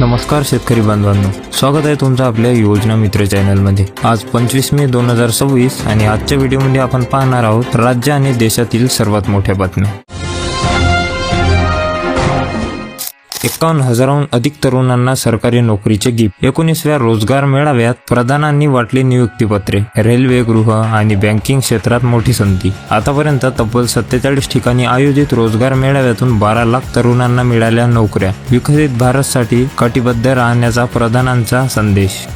नमस्कार शेतकरी बांधवांनो, स्वागत आहे तुमचं आपल्या योजना मित्र चॅनलमध्ये। आज 25 मे 2026 आणि आजच्या व्हिडिओमध्ये आपण पाहणार आहोत राज्य आणि देशातील सर्वात मोठ्या बातम्या। 51,000हून अधिक तरुणांना सरकारी नोकरीचे गिफ्ट। 19व्या रोजगार मेळाव्यात प्रधानांनी वाटली नियुक्तीपत्रे। रेल्वे, गृह आणि बँकिंग क्षेत्रात मोठी संधी। आतापर्यंत तब्बल 47 ठिकाणी आयोजित रोजगार मेळाव्यातून 12 लाख तरुणांना मिळाल्या नोकऱ्या। विकसित भारतसाठी कटिबद्ध राहण्याचा प्रधानांचा संदेश।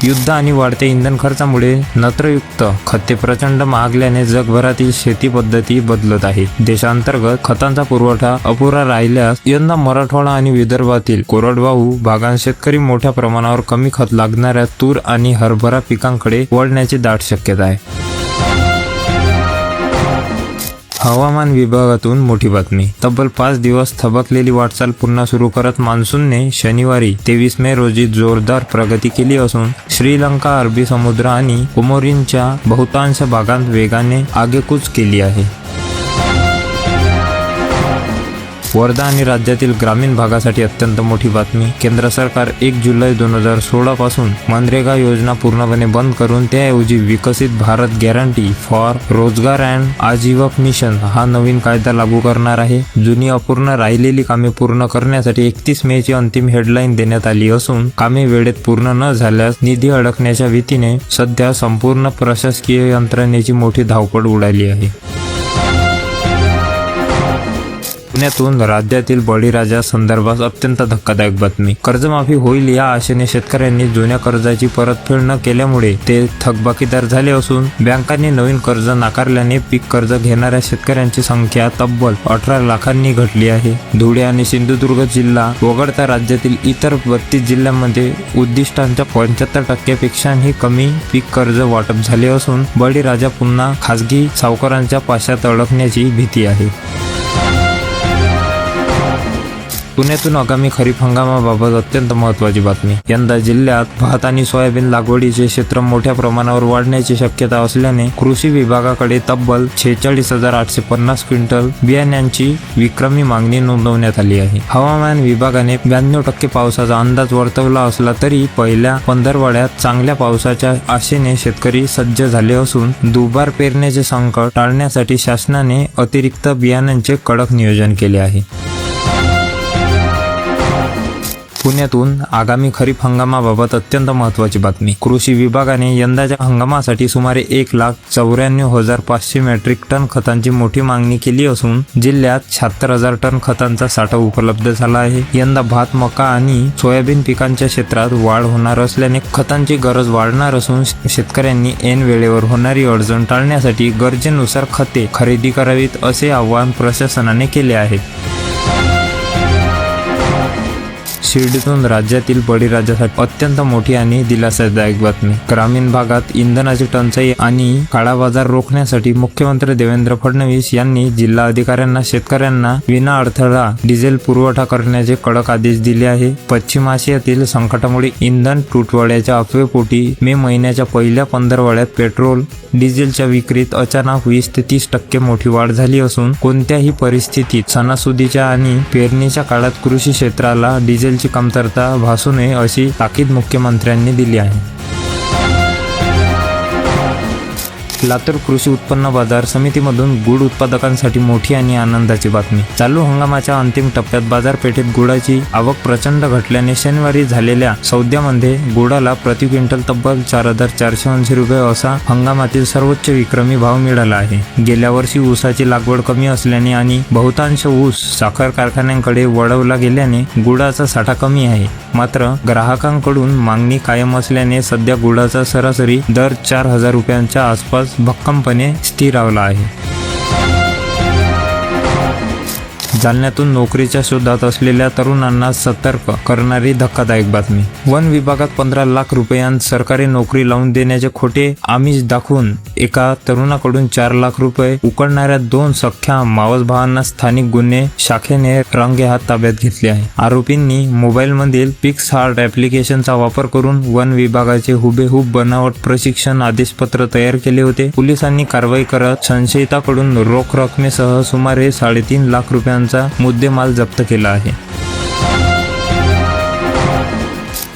युद्ध आणि वाढत्या इंधन खर्चामुळे नत्रयुक्त खते प्रचंड महागल्याने जगभरातील शेती पद्धती बदलत आहे। देशांतर्गत खतांचा पुरवठा अपुरा राहिल्यास यंदा मराठवाडा आणि विदर्भातील कोरडवाहू भागात शेतकरी मोठ्या प्रमाणावर कमी खत लागणाऱ्या तूर आणि हरभरा पिकांकडे वळण्याची दाट शक्यता आहे। हवामान विभागातून मोठी बातमी। तब्बल 5 दिवस थबकलेली वाटचाल पुन्हा सुरू करत मान्सूनने शनिवारी 23 मे रोजी जोरदार प्रगती केली असून श्रीलंका, अरबी समुद्र आणि कोमोरिनच्या बहुतांश भागांत वेगाने आगेकूच केली आहे। वर्धा आणि राज्यातील ग्रामीण भागासाठी अत्यंत मोठी बातमी। केंद्र सरकार 1 जुलै 2016 पासून मनरेगा योजना पूर्णपणे बंद करून त्याऐवजी विकसित भारत गॅरंटी फॉर रोजगार अँड आजीवन मिशन हा नवीन कायदा लागू करणार आहे। जुनी अपूर्ण राहिलेली कामे पूर्ण करण्यासाठी 31 मे ची अंतिम हेडलाईन देण्यात आली असून कामे वेळेत पूर्ण न झाल्यास निधी अडकण्याच्या भीतीने सध्या संपूर्ण प्रशासकीय यंत्रणेची मोठी धावपळ उडाली आहे। पुण्यातून राज्यातील बळीराजा संदर्भात अत्यंत धक्कादायक बातमी। कर्जमाफी होईल या आशेने शेतकऱ्यांनी जुन्या कर्जाची परतफेड न केल्यामुळे ते थकबाकीदार झाले असून बँकांनी नवीन कर्ज नाकारल्याने पीक कर्ज घेणाऱ्या शेतकऱ्यांची संख्या तब्बल 18 लाखांनी घटली आहे। धुळे आणि सिंधुदुर्ग जिल्हा वगळता राज्यातील इतर 32 जिल्ह्यांमध्ये उद्दिष्टांच्या 75% पेक्षाही कमी पीक कर्ज वाटप झाले असून बळीराजा पुन्हा खासगी सावकारांच्या पाशात अडकण्याची भीती आहे। पुण्यातून आगामी खरीप हंगामाबाबत अत्यंत महत्त्वाची बातमी। यंदा जिल्ह्यात भात आणि सोयाबीन लागवडीचे क्षेत्र मोठ्या प्रमाणावर वाढण्याची शक्यता असल्याने कृषी विभागाकडे तब्बल 46,850 क्विंटल बियाण्यांची विक्रमी मागणी नोंदवण्यात आली आहे। हवामान विभागाने 92% पावसाचा अंदाज वर्तवला असला तरी पहिल्या पंधरवड्यात चांगल्या पावसाच्या आशेने शेतकरी सज्ज झाले असून दुबार पेरण्याचे संकट टाळण्यासाठी शासनाने अतिरिक्त बियाण्यांचे कडक नियोजन केले आहे। पुण्यातून आगामी खरीप हंगामाबाबत अत्यंत महत्त्वाची बातमी। कृषी विभागाने यंदाच्या हंगामासाठी सुमारे 1,94,500 मेट्रिक टन खतांची मोठी मागणी केली असून जिल्ह्यात 76,000 टन खतांचा साठा उपलब्ध झाला आहे। यंदा भात, मका आणि सोयाबीन पिकांच्या क्षेत्रात वाढ होणार असल्याने खतांची गरज वाढणार असून शेतकऱ्यांनी ऐन वेळेवर होणारी अडचण टाळण्यासाठी गरजेनुसार खते खरेदी करावीत असे आवाहन प्रशासनाने केले आहे। शिर्डीतून राज्यातील बळीराजासाठी अत्यंत मोठी आणि दिलासादायक बातमी। ग्रामीण भागात इंधनाची टंचाई आणि काळा बाजार रोखण्यासाठी मुख्यमंत्री देवेंद्र फडणवीस यांनी जिल्हा अधिकाऱ्यांना शेतकऱ्यांना विना अडथळा डिझेल पुरवठा करण्याचे कडक आदेश दिले आहे। पश्चिम आशियातील संकटामुळे इंधन तुटवड्याच्या अफवेपोटी मे महिन्याच्या पहिल्या पंधरवड्यात पेट्रोल डिझेलच्या विक्रीत अचानक 20 ते 30% मोठी वाढ झाली असून कोणत्याही परिस्थितीत सणासुदीच्या आणि पेरणीच्या काळात कृषी क्षेत्राला डिझेलची कमतरता भासू नये अशी ताकीद मुख्यमंत्र्यांनी दिली आहे। लातूर कृषी उत्पन्न बाजार समितीमधून गुळ उत्पादकांसाठी मोठी आणि आनंदाची बातमी। चालू हंगामाच्या अंतिम टप्प्यात बाजारपेठेत गुळाची आवक प्रचंड घटल्याने शनिवारी झालेल्या सौद्यामध्ये गुळाला प्रति क्विंटल तब्बल 4,480 रुपये असा हंगामातील सर्वोच्च विक्रमी भाव मिळाला आहे। गेल्या वर्षी ऊसाची लागवड कमी असल्याने आणि बहुतांश ऊस साखर कारखान्यांकडे वळवला गेल्याने गुळाचा साठा कमी आहे। मात्र ग्राहकांकडून मागणी कायम असल्याने सध्या गुळाचा सरासरी दर 4,000 रुपयांच्या आसपास भक्कमपणे स्थिरावला आहे। जालन्यातून नोकरीच्या शोधात असलेल्या तरुणांना सतर्क करणारी धक्कादायक बातमी। वन विभागात 15 लाख रुपयांत सरकारी नोकरी लावून देण्याचे खोटे आमिष दाखवून एका तरुणाकडून 4 लाख रुपये उकळणाऱ्या 2 सख्ख्या मावस भावांना स्थानिक गुन्हे शाखेने रंगेहात ताब्यात घेतले आहे। आरोपींनी मोबाईलमधील पिक्स हार्ट ॲप्लिकेशनचा वापर करून वन विभागाचे हुबेहूब बनावट प्रशिक्षण आदेशपत्र तयार केले होते। पोलिसांनी कारवाई करत संशयिताकडून रोख रकमेसह सुमारे 3.5 लाख रुपयांचा टनांचा मुद्देमाल जप्त केला आहे.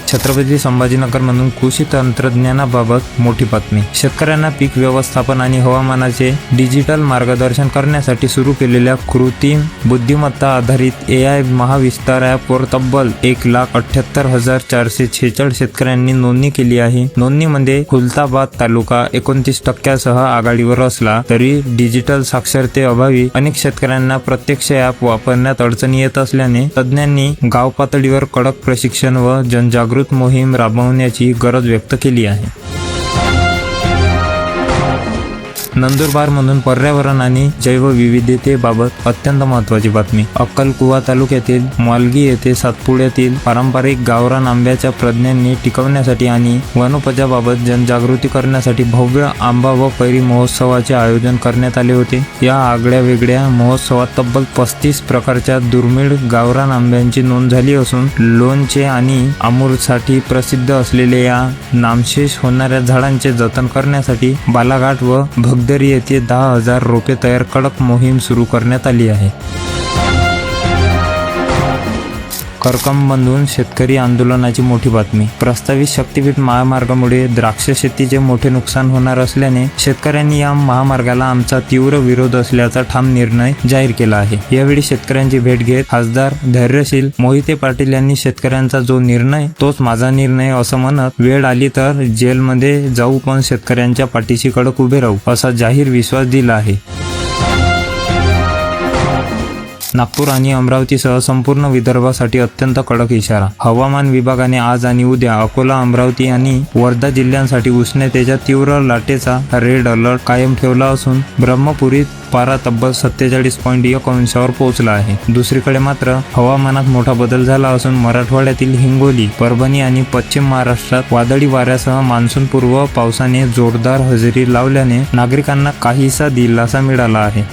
छत्रपती संभाजीनगरमधून कृषी तंत्रज्ञानाबाबत मोठी बातमी. शेतकऱ्यांना पीक व्यवस्थापन आणि हवामानाचे डिजिटल मार्गदर्शन करण्यासाठी सुरू केलेल्या कृत्रिम बुद्धिमत्ता आधारित AI महाविस्तार ॲपवर तब्बल 1,78,446 शेतकऱ्यांनी नोंदणी केली आहे. नोंदणीमध्ये खुलताबाद तालुका 29% आघाडीवर असला तरी डिजिटल साक्षरतेअभावी अनेक शेतकऱ्यांना प्रत्यक्ष ॲप वापरण्यात अडचणी येत असल्याने तज्ज्ञांनी गाव पातळीवर कडक प्रशिक्षण व जनजागृती मोहीम राबवण्याची गरज व्यक्त केली आहे. नंदुरबारमधून पर्यावरण आणि जैवविविधतेबाबत अत्यंत महत्त्वाची बातमी. अक्कलकुवा तालुक्यातील मालगी येथे सातपुड्यातील पारंपरिक गावरान आंब्याच्या प्रज्ञांनी टिकवण्यासाठी आणि वनोपजाबाबत जनजागृती करण्यासाठी भव्य आंबा व कैरी महोत्सवाचे आयोजन करण्यात आले होते. या आगळ्या वेगळ्या महोत्सवात तब्बल 35 प्रकारच्या दुर्मिळ गावरान आंब्यांची नोंद झाली असून लोणचे आणि आमूरसाठी प्रसिद्ध असलेल्या या नामशेष होणाऱ्या झाडांचे जतन करण्यासाठी बालाघाट व भगदरी येथे 10,000 रोपे तयार कडक मोहीम सुरू करण्यात आली आहे. करकंबमधून शेतकरी आंदोलनाची मोठी बातमी. प्रस्तावित शक्तीपीठ महामार्गामुळे द्राक्ष शेतीचे मोठे नुकसान होणार असल्याने शेतकऱ्यांनी या महामार्गाला आमचा तीव्र विरोध असल्याचा ठाम निर्णय जाहीर केला आहे. यावेळी शेतकऱ्यांची भेट घेत खासदार धैर्यशील मोहिते पाटील यांनी शेतकऱ्यांचा जो निर्णय तोच माझा निर्णय असं म्हणत वेळ आली तर जेलमध्ये जाऊ पण शेतकऱ्यांच्या पाठीशी कडक उभे राहू असा जाहीर विश्वास दिला आहे. नागपूर आणि अमरावतीसह संपूर्ण विदर्भासाठी अत्यंत कडक इशारा. हवामान विभागाने आज आणि उद्या अकोला, अमरावती आणि वर्धा जिल्ह्यांसाठी उष्णतेच्या तीव्र लाटेचा रेड अलर्ट कायम ठेवला असून ब्रह्मपुरीत पारा तब्बल 47.1 अंशावर पोहोचला आहे. दुसरीकडे मात्र हवामानात मोठा बदल झाला असून मराठवाड्यातील हिंगोली, परभणी आणि पश्चिम महाराष्ट्रात वादळी वाऱ्यासह मान्सूनपूर्व पावसाने जोरदार हजेरी लावल्याने नागरिकांना काहीसा दिलासा मिळाला आहे.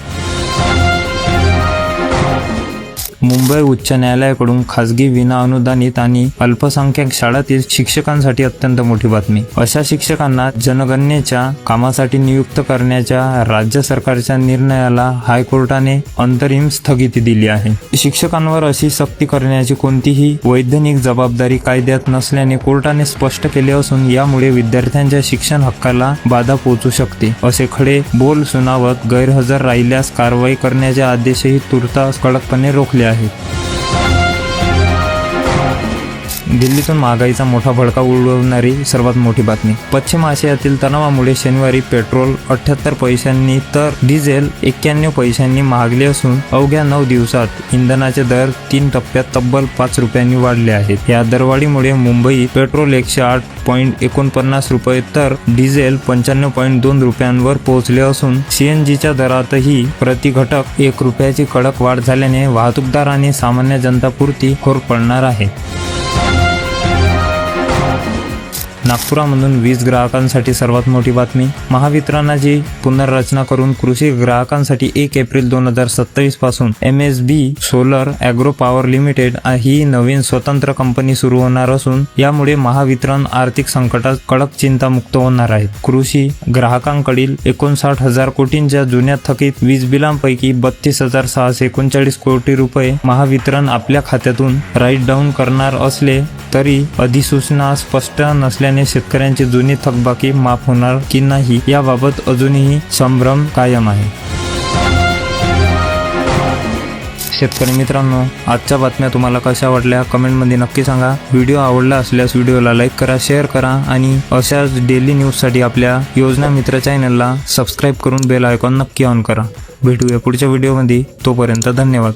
मुंबई उच्च न्यायालयाकडून खासगी विना अनुदानित आणि अल्पसंख्याक शाळांतील शिक्षकांसाठी अत्यंत मोठी बातमी. अशा शिक्षकांना जनगणनेच्या कामासाठी नियुक्त करण्याच्या राज्य सरकारच्या निर्णयाला हायकोर्टाने अंतरिम स्थगिती दिली आहे. शिक्षकांवर अशी सक्ती करण्याची कोणतीही वैधानिक जबाबदारी कायद्यात नसल्याने कोर्टाने स्पष्ट केले असून यामुळे विद्यार्थ्यांच्या शिक्षण हक्काला बाधा पोहोचू शकते. असे खडे बोल सुनावत गैरहजर राहिल्यास कारवाई करण्याचे आदेशही तुर्तास कडकपणे रोखले आहेत. दिल्लीतून महागाईचा मोठा भडका उडवणारी सर्वात मोठी बातमी. पश्चिम आशियातील तणावामुळे शनिवारी पेट्रोल 78 पैशांनी तर डिझेल 91 पैशांनी महागले असून अवघ्या 9 दिवसात इंधनाचे दर 3 टप्प्यात तब्बल 5 रुपयांनी वाढले आहेत. या दरवाढीमुळे मुंबईत पेट्रोल 108.49 रुपये तर डिझेल 95.2 रुपयांवर पोहोचले असून CNGच्या दरातही प्रति घटक 1 रुपयाची कडक वाढ झाल्याने वाहतूकदार आणि सामान्य जनतापुरती खोर पडणार आहे. नागपुरामधून वीज ग्राहकांसाठी सर्वात मोठी बातमी. महावितरणाची पुनर्रचना करून कृषी ग्राहकांसाठी 1 एप्रिल 2027 पासून MSB solar agro power limited ही नवीन स्वतंत्र कंपनी सुरू होणार असून यामुळे महावितरण आर्थिक संकटात कडक चिंतामुक्त होणार आहे. कृषी ग्राहकांकडील 59,000 कोटींच्या जुन्या थकीत वीज बिलांपैकी 32,639 कोटी रुपये महावितरण आपल्या खात्यातून राईट डाऊन करणार असले तरी अधिसूचना स्पष्ट नसल्याने शेतकऱ्यांची जुनी थकबाकी माफ होणार की नाही याबाबत अजूनही संभ्रम कायम आहे. शेतकरी मित्रांनो, आजच्या बातम्या तुम्हाला कशा वाटल्या कमेंटमध्ये नक्की सांगा. व्हिडिओ आवडला असल्यास व्हिडिओला लाईक करा, शेअर करा आणि अशाच डेली न्यूजसाठी आपल्या योजना मित्र चॅनलला सबस्क्राईब करून बेल आयकॉन नक्की ऑन करा. भेटूया पुढच्या व्हिडिओमध्ये. तोपर्यंत धन्यवाद.